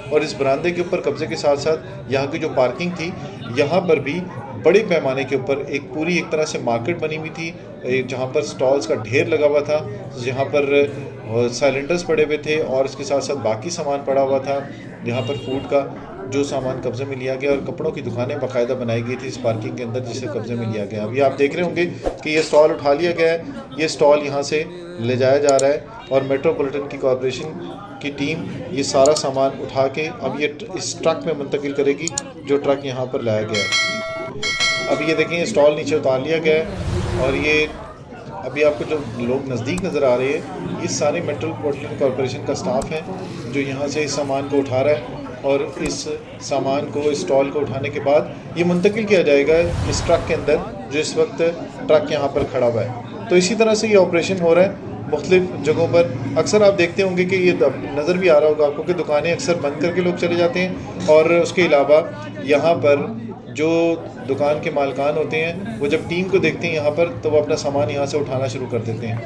और इस बरामदे के ऊपर कब्ज़े के साथ साथ यहाँ की जो पार्किंग थी, यहाँ पर भी बड़े पैमाने के ऊपर एक तरह से मार्केट बनी हुई थी, जहाँ पर स्टॉल्स का ढेर लगा हुआ था, जहाँ पर सिलेंडर्स पड़े हुए थे और इसके साथ साथ बाकी सामान पड़ा हुआ था। यहाँ पर फूड का जो सामान कब्ज़े में लिया गया और कपड़ों की दुकानें बाकायदा बनाई गई थी इस पार्किंग के अंदर, जिसे कब्ज़े में लिया गया। अभी आप देख रहे होंगे कि ये स्टॉल उठा लिया गया है, ये स्टॉल यहाँ से ले जाया जा रहा है और मेट्रोपॉलिटन की कॉरपोरेशन की टीम ये सारा सामान उठा के अब ये इस ट्रक में मुंतकिल करेगी, जो ट्रक यहाँ पर लाया गया है। अब ये देखें, ये स्टॉल नीचे उतार लिया गया है और ये अभी आपको जो लोग नज़दीक नज़र आ रहे हैं, ये सारे मेट्रोपॉलिटन कॉरपोरेशन का स्टाफ है जो यहाँ से इस सामान को उठा रहा है और इस सामान को, इस स्टॉल को उठाने के बाद ये मुंतकिल किया जाएगा इस ट्रक के अंदर, जो इस वक्त ट्रक यहाँ पर खड़ा हुआ है। तो इसी तरह से ये ऑपरेशन हो रहा है मुख्तलिफ जगहों पर। अक्सर आप देखते होंगे कि ये नज़र भी आ रहा होगा आपको कि दुकानें अक्सर बंद करके लोग चले जाते हैं और उसके अलावा यहाँ पर जो दुकान के मालिकान होते हैं वो जब टीम को देखते हैं यहाँ पर, तो वो अपना सामान यहाँ से उठाना शुरू कर देते हैं।